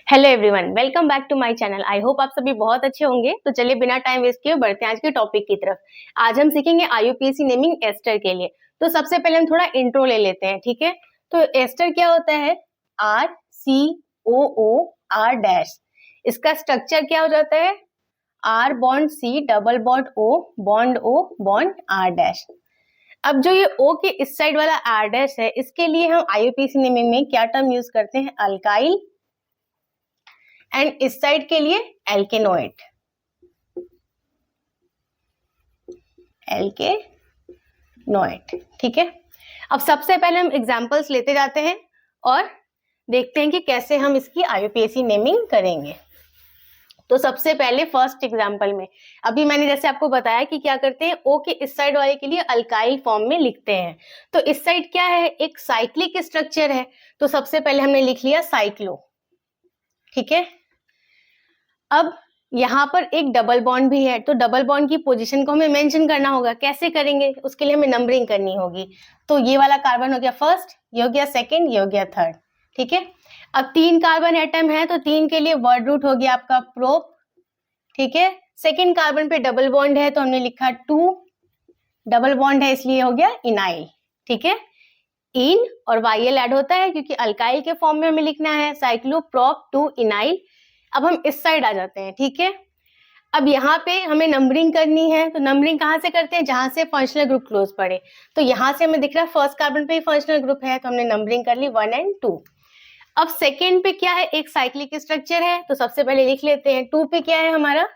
Hello everyone, welcome back to my channel. I hope आप सभी बहुत अच्छे होंगे। तो चलिए बिना टाइम वेस्ट किए बढ़ते हैं आज के टॉपिक की तरफ। आज हम सीखेंगे आईयूपीएसी नेमिंग एस्टर के लिए। तो सबसे पहले हम थोड़ा इंट्रो ले लेते हैं, ठीक है। तो एस्टर क्या होता है? RCOO R dash. इसका स्ट्रक्चर क्या हो जाता है? R bond C double bond O bond R dash. अब जो ये O के इस साइड वाला R डैश है, इसके लिए हम आईयूपीएसी नेमिंग में क्या टर्म यूज करते हैं? अल्काइल। एंड इस साइड के लिए एल्केनोएट, ठीक है। अब सबसे पहले हम एग्जांपल्स लेते जाते हैं और देखते हैं कि कैसे हम इसकी आईयूपीएसी नेमिंग करेंगे। तो सबसे पहले फर्स्ट एग्जांपल में अभी मैंने जैसे आपको बताया कि क्या करते हैं, ओ के इस साइड वाले के लिए अल्काइल फॉर्म में लिखते हैं। तो इस साइड क्या है? एक साइक्लिक स्ट्रक्चर है। तो सबसे पहले हमने लिख लिया साइक्लो, ठीक है। अब यहाँ पर एक डबल बॉन्ड भी है, तो डबल बॉन्ड की पोजीशन को हमें मेंशन करना होगा। कैसे करेंगे? उसके लिए हमें नंबरिंग करनी होगी। तो ये वाला कार्बन हो गया फर्स्ट, ये हो गया सेकंड, ये हो गया थर्ड, ठीक है। अब 3 कार्बन एटम है, तो 3 के लिए वर्ड रूट हो गया आपका प्रोप, ठीक है। सेकंड कार्बन पे डबल बॉन्ड है तो हमने लिखा 2, डबल बॉन्ड है इसलिए हो गया इनाइल, ठीक है। इन और वाइल ऐड होता है क्योंकि अल्काइल के फॉर्म में हमें लिखना है साइक्लोप्रोप 2 इनाइल। अब हम इस साइड आ जाते हैं, ठीक है। अब यहाँ पे हमें नंबरिंग करनी है, तो नंबरिंग कहाँ से करते हैं? जहां से फंक्शनल ग्रुप क्लोज पड़े। तो यहाँ से हमें दिख रहा है फर्स्ट कार्बन पे ही फंक्शनल ग्रुप है, तो हमने नंबरिंग कर ली 1 और 2। अब सेकेंड पे क्या है? एक साइक्लिक स्ट्रक्चर है, तो सबसे पहले लिख लेते हैं 2 पे क्या है हमारा?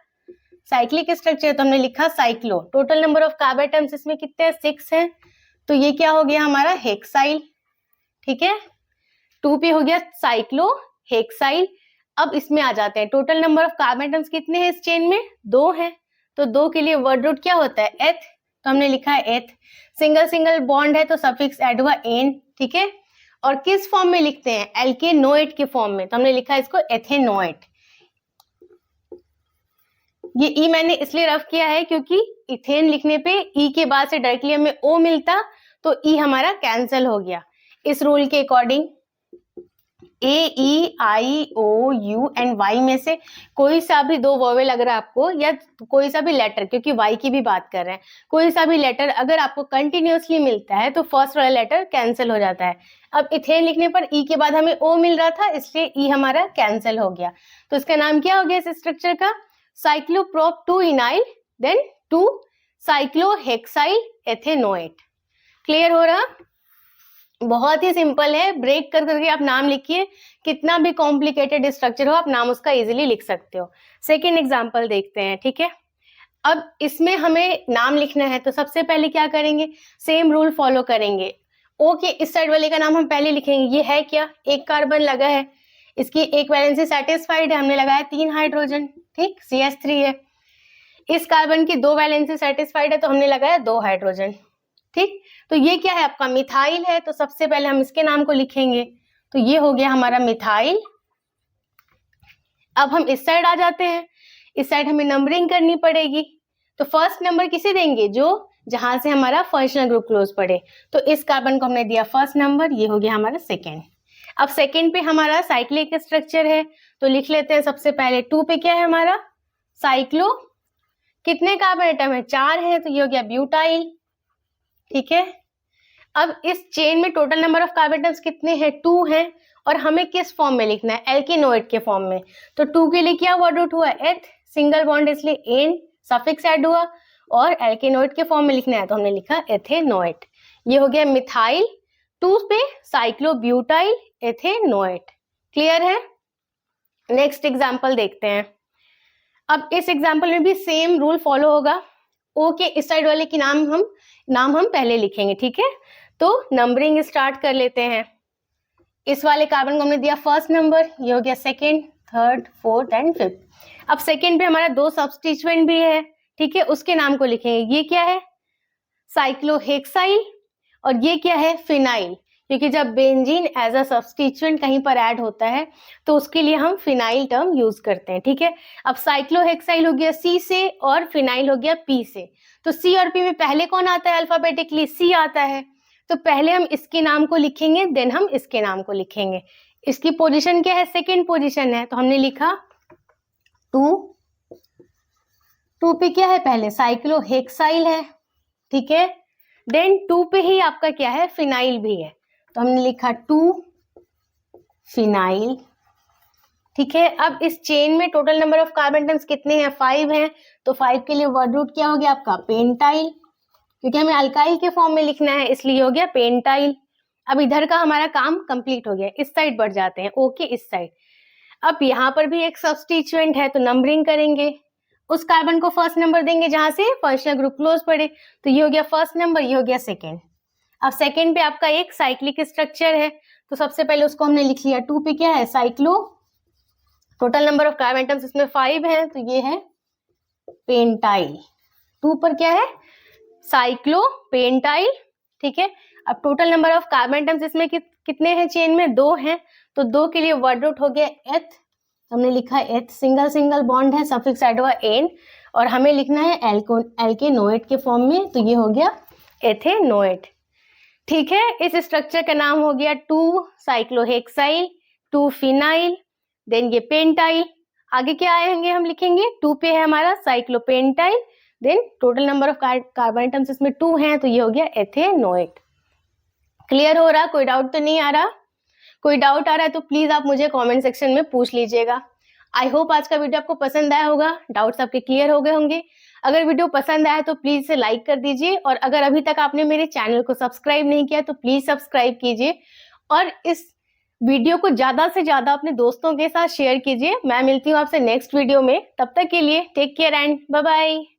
साइक्लिक स्ट्रक्चर, तो हमने लिखा cyclo. Total number of carbon atoms इसमें कितने हैं? 6 है। तो ये क्या हो गया हमारा? हेक्साइल, ठीक है। 2 पे हो गया साइक्लो हेक्साइल। अब इसमें आ जाते हैं, total number of carbon atoms कितने हैं इस चेन में? 2 है। तो 2 के लिए वर्ड रूट क्या होता है? एथ, तो हमने लिखा है एथ। सिंगल सिंगल बॉन्ड है तो सफिक्स ऐड हुआ एन, ठीक है। और किस फॉर्म में लिखते हैं? एल्केनोएट के फॉर्म में, तो हमने लिखा है इसको एथेनोएट। ये ई मैंने इसलिए रफ किया है क्योंकि इथेन लिखने पे ई के बाद से डायरेक्टली हमें ओ मिलता, तो ई हमारा कैंसिल हो गया। इस रूल के according A, E, I, O, U and Y में से कोई सा भी 2 वोवेल अगर आपको, या कोई सा भी लेटर, क्योंकि Y की भी बात कर रहे हैं, कोई सा भी लेटर अगर आपको कंटिन्यूअसली मिलता है तो फर्स्ट वाला लेटर कैंसिल हो जाता है। अब इथेन लिखने पर E के बाद हमें O मिल रहा था, इसलिए E हमारा कैंसिल हो गया। तो इसका नाम क्या हो गया इस स्ट्रक्चर का? साइक्लोप्रोप 2 इनाइल देन 2 साइक्लोहेक्साइल एथेनोएट। क्लियर हो रहा? बहुत ही सिंपल है, ब्रेक कर करके आप नाम लिखिए। कितना भी कॉम्प्लिकेटेड स्ट्रक्चर हो आप नाम उसका इजीली लिख सकते हो। सेकेंड एग्जांपल देखते हैं, ठीक है। अब इसमें हमें नाम लिखना है, तो सबसे पहले क्या करेंगे? सेम रूल फॉलो करेंगे। ओ के इस साइड वाले का नाम हम पहले लिखेंगे। ये है क्या? एक कार्बन लगा है, इसकी एक वैलेंसी सेटिस्फाइड है, हमने लगाया 3 हाइड्रोजन, ठीक, CH3 है। इस कार्बन की 2 वैलेंसी सेटिस्फाइड है, तो हमने लगाया 2 हाइड्रोजन, ठीक। तो ये क्या है आपका? मिथाइल है, तो सबसे पहले हम इसके नाम को लिखेंगे। तो ये हो गया हमारा मिथाइल। अब हम इस साइड आ जाते हैं, इस साइड हमें नंबरिंग करनी पड़ेगी। तो फर्स्ट नंबर किसे देंगे? जो जहां से हमारा फंक्शनल ग्रुप क्लोज पड़े। तो इस कार्बन को हमने दिया फर्स्ट नंबर, ये हो गया हमारा सेकेंड। अब सेकेंड पे हमारा साइक्लिक स्ट्रक्चर है, तो लिख लेते हैं सबसे पहले 2 पे क्या है हमारा? साइक्लो। कितने कार्बन एटम है? 4 है, तो ये हो गया ब्यूटाइल, ठीक है। अब इस चेन में total number of carbon atoms कितने हैं? 2 हैं। और हमें किस फॉर्म में लिखना है? एल्केनोएट के फॉर्म में। तो 2 के लिए क्या वर्ड रूट हुआ? एथ, सिंगल बॉन्ड इसलिए एन, सफिक्स ऐड हुआ, और एल्केनोएट के फॉर्म में लिखना है तो हमने लिखा एथेनोएट। ये हो गया मिथाइल। 2 पे साइक्लोब्यूटाइल एथेनोएट। क्लियर है? नेक्स्ट एग्जाम्पल देखते हैं। अब इस एग्जाम्पल में भी सेम रूल फॉलो होगा। ओ के इस साइड वाले की नाम हम पहले लिखेंगे, ठीक है। तो नंबरिंग स्टार्ट कर लेते हैं। इस वाले कार्बन को हमने दिया फर्स्ट नंबर, ये हो गया second, third, fourth and fifth. अब सेकेंड पे हमारा 2 सब्स्टिट्यूएंट भी है, ठीक है, उसके नाम को लिखेंगे। ये क्या है? साइक्लोहेक्साइल। और ये क्या है? फिनाइल। क्योंकि जब बेंजीन एज अ सब्स्टिट्यूएंट कहीं पर ऐड होता है तो उसके लिए हम फिनाइल टर्म यूज करते हैं, ठीक है। अब साइक्लोहेक्साइल हो गया C से और फिनाइल हो गया P से। तो C और P में पहले कौन आता है? अल्फाबेटिकली C आता है। तो पहले हम इसके नाम को लिखेंगे, देन हम इसके नाम को लिखेंगे। इसकी पोजीशन क्या है, सेकेंड पोजीशन है, तो हमने लिखा 2 पे क्या है, पहले साइक्लोहेक्साइल है, ठीक है। देन 2 पे ही आपका क्या है, फिनाइल भी है, तो हमने लिखा 2 फिनाइल, ठीक है। अब इस चेन में total number of carbon atoms कितने हैं, 5 हैं, तो 5 के लिए वर्ड रूट क्या हो गया आपका, पेंटाइल, क्योंकि हमें अल्काइल के फॉर्म में लिखना है इसलिए हो गया पेंटाइल। अब इधर का हमारा काम कंप्लीट हो गया, इस साइड बढ़ जाते हैं, ओके इस साइड। अब यहाँ पर भी एक सब्स्टिट्यूएंट है, तो नंबरिंग करेंगे, उस कार्बन को फर्स्ट नंबर देंगे जहां से फंक्शनल ग्रुप क्लोज पड़े, तो ये हो गया फर्स्ट नंबर, ये हो गया सेकेंड। अब सेकेंड पे आपका एक साइक्लिक स्ट्रक्चर है, तो सबसे पहले उसको हमने लिख लिया, 2 पे क्या है, cyclo, total number of carbon atoms इसमें 5 है, तो ये है पेंटाइल। 2 पर क्या है, साइक्लो पेंटाइल, ठीक है। अब total number of carbon atoms इसमें कितने हैं चेन में, 2 हैं, तो 2 के लिए वर्ड रूट हो गया एथ, हमने लिखा एथ, सिंगल सिंगल बॉन्ड है, सफिक्स ऐड हुआ एन, और हमें लिखना है एल्केनोएट के फॉर्म में, तो ये हो गया एथेनोएट, ठीक है। इस स्ट्रक्चर का नाम हो गया 2 साइक्लोहेक्साइल, 2 फिनाइल, देन ये पेंटाइल। आगे क्या आएंगे हम लिखेंगे, 2 पे है हमारा cyclopentyl, then total number of carbon atoms इसमें 2 हैं, तो ये हो गया एथेनोएट। क्लियर हो रहा, कोई डाउट तो नहीं आ रहा? कोई डाउट आ रहा है तो प्लीज आप मुझे कमेंट सेक्शन में पूछ लीजिएगा। आई होप आज का वीडियो आपको पसंद आया होगा, डाउट्स आपके क्लियर हो गए होंगे। अगर वीडियो पसंद आया तो प्लीज इसे लाइक कर दीजिए, और अगर अभी तक आपने मेरे चैनल को सब्सक्राइब नहीं किया तो प्लीज सब्सक्राइब कीजिए, और इस वीडियो को ज्यादा से ज्यादा अपने दोस्तों के साथ शेयर कीजिए। मैं मिलती हूँ आपसे नेक्स्ट वीडियो में, तब तक के लिए take care and bye bye.